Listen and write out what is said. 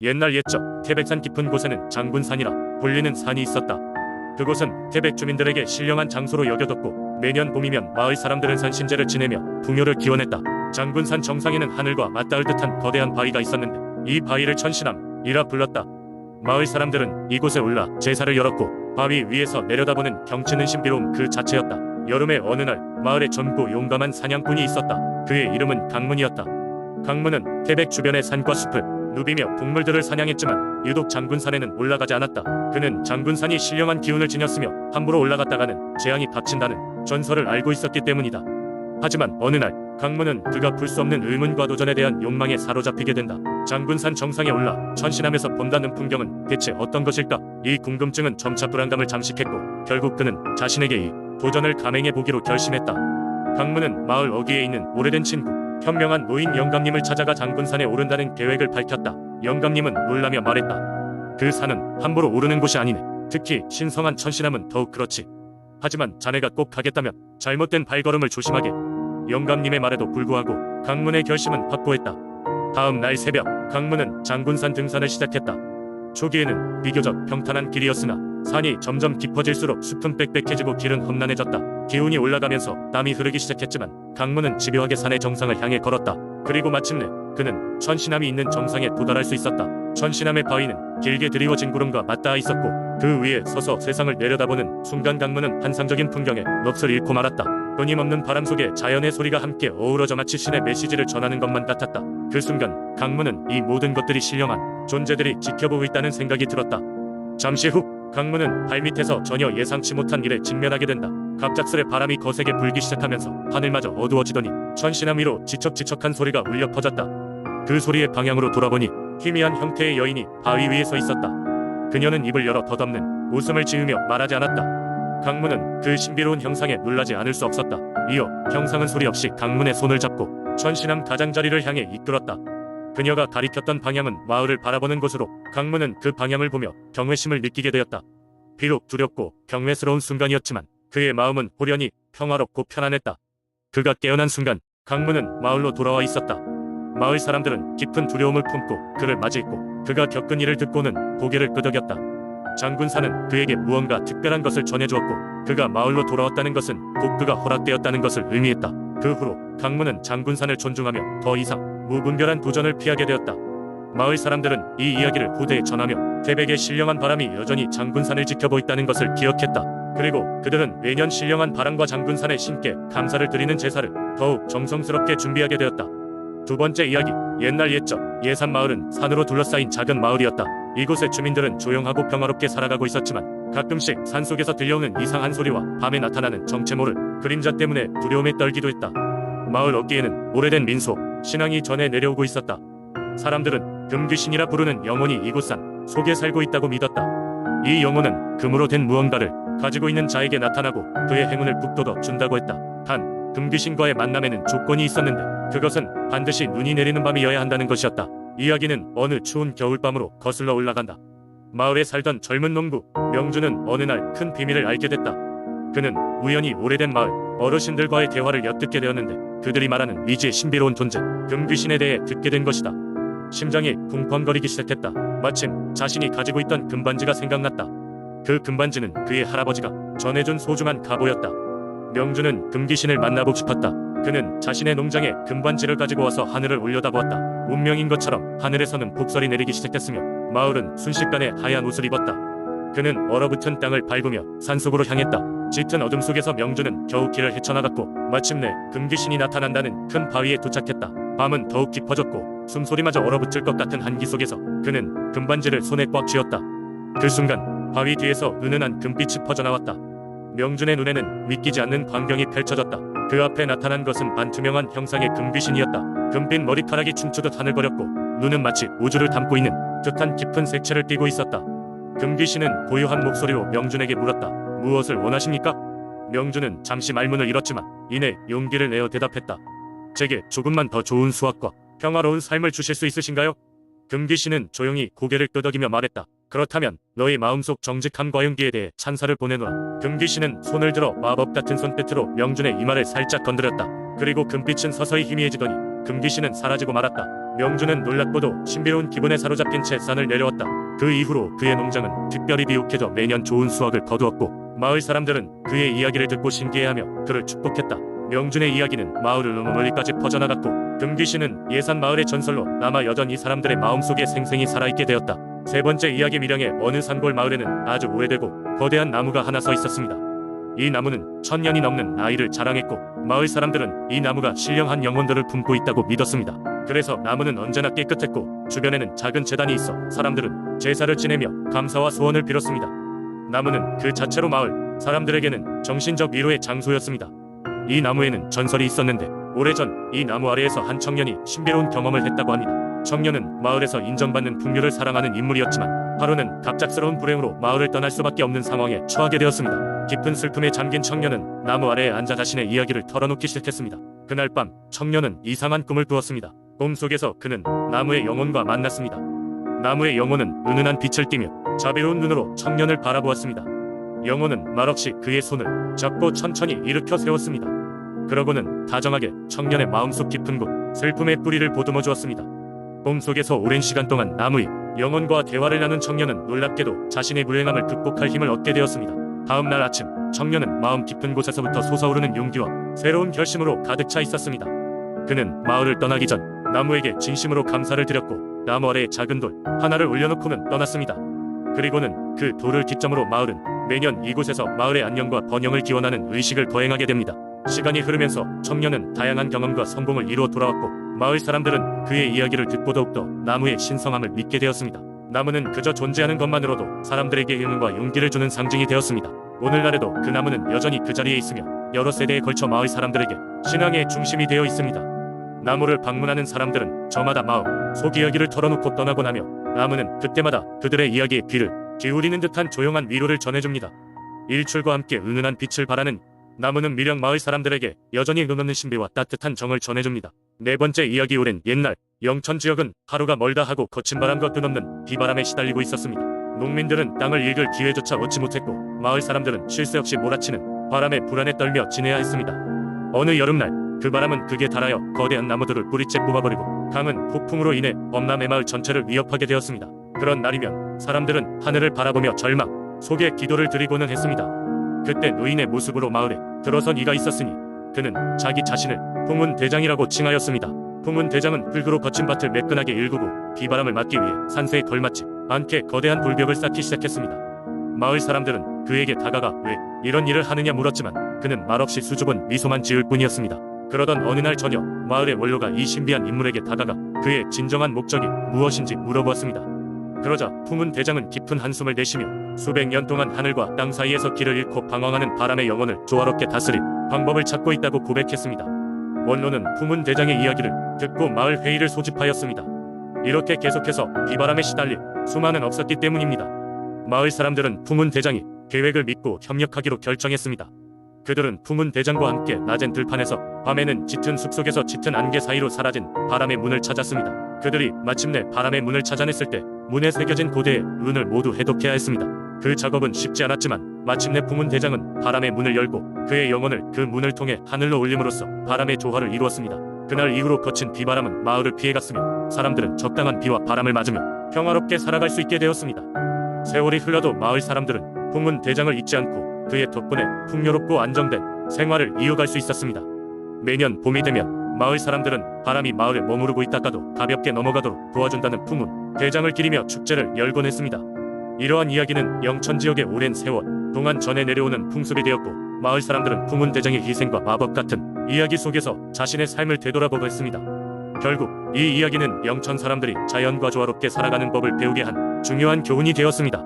옛날 옛적 태백산 깊은 곳에는 장군산이라 불리는 산이 있었다. 그곳은 태백 주민들에게 신령한 장소로 여겨졌고 매년 봄이면 마을 사람들은 산신제를 지내며 풍요를 기원했다. 장군산 정상에는 하늘과 맞닿을 듯한 거대한 바위가 있었는데 이 바위를 천신암이라 불렀다. 마을 사람들은 이곳에 올라 제사를 열었고 바위 위에서 내려다보는 경치는 신비로움 그 자체였다. 여름의 어느 날 마을에 젊고 용감한 사냥꾼이 있었다. 그의 이름은 강문이었다. 강문은 태백 주변의 산과 숲을 누비며 동물들을 사냥했지만 유독 장군산에는 올라가지 않았다. 그는 장군산이 신령한 기운을 지녔으며 함부로 올라갔다가는 재앙이 닥친다는 전설을 알고 있었기 때문이다. 하지만 어느 날 강문은 그가 풀 수 없는 의문과 도전에 대한 욕망에 사로잡히게 된다. 장군산 정상에 올라 천신함에서 본다는 풍경은 대체 어떤 것일까? 이 궁금증은 점차 불안감을 잠식했고 결국 그는 자신에게 이 도전을 감행해 보기로 결심했다. 강문은 마을 어귀에 있는 오래된 친구 현명한 노인 영감님을 찾아가 장군산에 오른다는 계획을 밝혔다. 영감님은 놀라며 말했다. 그 산은 함부로 오르는 곳이 아니네. 특히 신성한 천신함은 더욱 그렇지. 하지만 자네가 꼭 가겠다면 잘못된 발걸음을 조심하게. 영감님의 말에도 불구하고 강문의 결심은 확고했다. 다음 날 새벽 강문은 장군산 등산을 시작했다. 초기에는 비교적 평탄한 길이었으나 산이 점점 깊어질수록 숲은 빽빽해지고 길은 험난해졌다. 기운이 올라가면서 땀이 흐르기 시작했지만 강문은 집요하게 산의 정상을 향해 걸었다. 그리고 마침내 그는 천신함이 있는 정상에 도달할 수 있었다. 천신함의 바위는 길게 드리워진 구름과 맞닿아 있었고 그 위에 서서 세상을 내려다보는 순간 강문은 환상적인 풍경에 넋을 잃고 말았다. 끊임없는 바람 속에 자연의 소리가 함께 어우러져 마치 신의 메시지를 전하는 것만 같았다. 그 순간 강문은 이 모든 것들이 신령한 존재들이 지켜보고 있다는 생각이 들었다. 잠시 후 강문은 발밑에서 전혀 예상치 못한 일에 직면하게 된다. 갑작스레 바람이 거세게 불기 시작하면서 하늘마저 어두워지더니 천신함 위로 지척지척한 소리가 울려 퍼졌다. 그 소리의 방향으로 돌아보니 희미한 형태의 여인이 바위 위에 서 있었다. 그녀는 입을 열어 덧없는 웃음을 지으며 말하지 않았다. 강문은 그 신비로운 형상에 놀라지 않을 수 없었다. 이어 형상은 소리 없이 강문의 손을 잡고 천신함 가장자리를 향해 이끌었다. 그녀가 가리켰던 방향은 마을을 바라보는 곳으로 강문은 그 방향을 보며 경외심을 느끼게 되었다. 비록 두렵고 경외스러운 순간이었지만 그의 마음은 호련히 평화롭고 편안했다. 그가 깨어난 순간 강문은 마을로 돌아와 있었다. 마을 사람들은 깊은 두려움을 품고 그를 맞이했고 그가 겪은 일을 듣고는 고개를 끄덕였다. 장군사는 그에게 무언가 특별한 것을 전해주었고 그가 마을로 돌아왔다는 것은 곧 그가 허락되었다는 것을 의미했다. 그 후로 강문은 장군산을 존중하며 더 이상 무분별한 도전을 피하게 되었다. 마을 사람들은 이 이야기를 후대에 전하며 태백의 신령한 바람이 여전히 장군산을 지켜보고 있다는 것을 기억했다. 그리고 그들은 매년 신령한 바람과 장군산의 신께 감사를 드리는 제사를 더욱 정성스럽게 준비하게 되었다. 두 번째 이야기. 옛날 옛적 예산 마을은 산으로 둘러싸인 작은 마을이었다. 이곳의 주민들은 조용하고 평화롭게 살아가고 있었지만 가끔씩 산속에서 들려오는 이상한 소리와 밤에 나타나는 정체 모를 그림자 때문에 두려움에 떨기도 했다. 마을 어귀에는 오래된 민속 신앙이 전해 내려오고 있었다. 사람들은 금귀신이라 부르는 영혼이 이곳 산 속에 살고 있다고 믿었다. 이 영혼은 금으로 된 무언가를 가지고 있는 자에게 나타나고 그의 행운을 북돋워 준다고 했다. 단 금귀신과의 만남에는 조건이 있었는데 그것은 반드시 눈이 내리는 밤이어야 한다는 것이었다. 이야기는 어느 추운 겨울밤으로 거슬러 올라간다. 마을에 살던 젊은 농부 명주는 어느 날 큰 비밀을 알게 됐다. 그는 우연히 오래된 마을 어르신들과의 대화를 엿듣게 되었는데 그들이 말하는 미지의 신비로운 존재 금귀신에 대해 듣게 된 것이다. 심장이 쿵쾅거리기 시작했다. 마침 자신이 가지고 있던 금반지가 생각났다. 그 금반지는 그의 할아버지가 전해준 소중한 갑오였다. 명주는 금귀신을 만나보고 싶었다. 그는 자신의 농장에 금반지를 가지고 와서 하늘을 올려다보았다. 운명인 것처럼 하늘에서는 폭설이 내리기 시작했으며 마을은 순식간에 하얀 옷을 입었다. 그는 얼어붙은 땅을 밟으며 산속으로 향했다. 짙은 어둠 속에서 명주는 겨우 길을 헤쳐나갔고 마침내 금귀신이 나타난다는 큰 바위에 도착했다. 밤은 더욱 깊어졌고 숨소리마저 얼어붙을 것 같은 한기 속에서 그는 금반지를 손에 꽉 쥐었다. 그 순간 바위 뒤에서 은은한 금빛이 퍼져나왔다. 명준의 눈에는 믿기지 않는 광경이 펼쳐졌다. 그 앞에 나타난 것은 반투명한 형상의 금귀신이었다. 금빛 머리카락이 춤추듯 하늘거렸고 눈은 마치 우주를 담고 있는 듯한 깊은 색채를 띠고 있었다. 금귀신은 고요한 목소리로 명준에게 물었다. 무엇을 원하십니까? 명준은 잠시 말문을 잃었지만 이내 용기를 내어 대답했다. 제게 조금만 더 좋은 수확과 평화로운 삶을 주실 수 있으신가요? 금귀신은 조용히 고개를 끄덕이며 말했다. 그렇다면 너의 마음속 정직함과 용기에 대해 찬사를 보내노라. 금귀신은 손을 들어 마법 같은 손끝으로 명준의 이마를 살짝 건드렸다. 그리고 금빛은 서서히 희미해지더니 금귀신은 사라지고 말았다. 명주는 놀랍고도 신비로운 기분에 사로잡힌 채 산을 내려왔다. 그 이후로 그의 농장은 특별히 비옥해져 매년 좋은 수확을 거두었고 마을 사람들은 그의 이야기를 듣고 신기해하며 그를 축복했다. 명준의 이야기는 마을을 너무 멀리까지 퍼져나갔고 금귀신은 예산 마을의 전설로 남아 여전히 사람들의 마음속에 생생히 살아있게 되었다. 세 번째 이야기 밀양의 어느 산골 마을에는 아주 오래되고 거대한 나무가 하나 서 있었습니다. 이 나무는 1000년이 넘는 나이를 자랑했고 마을 사람들은 이 나무가 신령한 영혼들을 품고 있다고 믿었습니다. 그래서 나무는 언제나 깨끗했고 주변에는 작은 제단이 있어 사람들은 제사를 지내며 감사와 소원을 빌었습니다. 나무는 그 자체로 마을 사람들에게는 정신적 위로의 장소였습니다. 이 나무에는 전설이 있었는데 오래전 이 나무 아래에서 한 청년이 신비로운 경험을 했다고 합니다. 청년은 마을에서 인정받는 풍류를 사랑하는 인물이었지만 하루는 갑작스러운 불행으로 마을을 떠날 수밖에 없는 상황에 처하게 되었습니다. 깊은 슬픔에 잠긴 청년은 나무 아래에 앉아 자신의 이야기를 털어놓기 시작했습니다. 그날 밤 청년은 이상한 꿈을 꾸었습니다. 꿈 속에서 그는 나무의 영혼과 만났습니다. 나무의 영혼은 은은한 빛을 띠며 자비로운 눈으로 청년을 바라보았습니다. 영혼은 말없이 그의 손을 잡고 천천히 일으켜 세웠습니다. 그러고는 다정하게 청년의 마음속 깊은 곳 슬픔의 뿌리를 보듬어 주었습니다. 꿈속에서 오랜 시간 동안 나무의 영혼과 대화를 나눈 청년은 놀랍게도 자신의 불행함을 극복할 힘을 얻게 되었습니다. 다음 날 아침 청년은 마음 깊은 곳에서부터 솟아오르는 용기와 새로운 결심으로 가득 차 있었습니다. 그는 마을을 떠나기 전 나무에게 진심으로 감사를 드렸고 나무 아래에 작은 돌 하나를 올려놓고는 떠났습니다. 그리고는 그 돌을 기점으로 마을은 매년 이곳에서 마을의 안녕과 번영을 기원하는 의식을 거행하게 됩니다. 시간이 흐르면서 청년은 다양한 경험과 성공을 이루어 돌아왔고 마을 사람들은 그의 이야기를 듣고 더욱더 나무의 신성함을 믿게 되었습니다. 나무는 그저 존재하는 것만으로도 사람들에게 힘과 용기를 주는 상징이 되었습니다. 오늘날에도 그 나무는 여전히 그 자리에 있으며 여러 세대에 걸쳐 마을 사람들에게 신앙의 중심이 되어 있습니다. 나무를 방문하는 사람들은 저마다 마음 속 이야기를 털어놓고 떠나곤 하며 나무는 그때마다 그들의 이야기에 귀를 기울이는 듯한 조용한 위로를 전해줍니다. 일출과 함께 은은한 빛을 발하는 나무는 밀양 마을 사람들에게 여전히 끝없는 신비와 따뜻한 정을 전해줍니다. 네 번째 이야기. 오랜 옛날 영천 지역은 하루가 멀다 하고 거친 바람과 끝없는 비바람에 시달리고 있었습니다. 농민들은 땅을 읽을 기회조차 얻지 못했고 마을 사람들은 쉴 새 없이 몰아치는 바람에 불안에 떨며 지내야 했습니다. 어느 여름날 그 바람은 극에 달하여 거대한 나무들을 뿌리째 뽑아버리고 강은 폭풍으로 인해 범람의 마을 전체를 위협하게 되었습니다. 그런 날이면 사람들은 하늘을 바라보며 절망 속에 기도를 드리고는 했습니다. 그때 노인의 모습으로 마을에 들어선 이가 있었으니 그는 자기 자신을 풍운 대장이라고 칭하였습니다. 풍운 대장은 흙으로 거친 밭을 매끈하게 일구고 비바람을 막기 위해 산세에 걸맞지 않게 거대한 돌벽을 쌓기 시작했습니다. 마을 사람들은 그에게 다가가 왜 이런 일을 하느냐 물었지만 그는 말없이 수줍은 미소만 지을 뿐이었습니다. 그러던 어느 날 저녁 마을의 원로가 이 신비한 인물에게 다가가 그의 진정한 목적이 무엇인지 물어보았습니다. 그러자 풍운 대장은 깊은 한숨을 내쉬며 수백 년 동안 하늘과 땅 사이에서 길을 잃고 방황하는 바람의 영혼을 조화롭게 다스릴 방법을 찾고 있다고 고백했습니다. 원로는 풍운 대장의 이야기를 듣고 마을 회의를 소집하였습니다. 이렇게 계속해서 비바람에 시달릴 수많은 없었기 때문입니다. 마을 사람들은 풍운 대장이 계획을 믿고 협력하기로 결정했습니다. 그들은 풍운 대장과 함께 낮엔 들판에서 밤에는 짙은 숲속에서 짙은 안개 사이로 사라진 바람의 문을 찾았습니다. 그들이 마침내 바람의 문을 찾아냈을 때 문에 새겨진 고대의 은을 모두 해독해야 했습니다. 그 작업은 쉽지 않았지만 마침내 풍운 대장은 바람의 문을 열고 그의 영혼을 그 문을 통해 하늘로 올림으로써 바람의 조화를 이루었습니다. 그날 이후로 거친 비바람은 마을을 피해갔으며 사람들은 적당한 비와 바람을 맞으며 평화롭게 살아갈 수 있게 되었습니다. 세월이 흘러도 마을 사람들은 풍운 대장을 잊지 않고 그의 덕분에 풍요롭고 안정된 생활을 이어갈 수 있었습니다. 매년 봄이 되면 마을 사람들은 바람이 마을에 머무르고 있다가도 가볍게 넘어가도록 도와준다는 풍운 대장을 기리며 축제를 열곤 했습니다. 이러한 이야기는 영천 지역의 오랜 세월 동안 전해 내려오는 풍습이 되었고 마을 사람들은 풍운 대장의 희생과 마법 같은 이야기 속에서 자신의 삶을 되돌아보고 했습니다. 결국 이 이야기는 영천 사람들이 자연과 조화롭게 살아가는 법을 배우게 한 중요한 교훈이 되었습니다.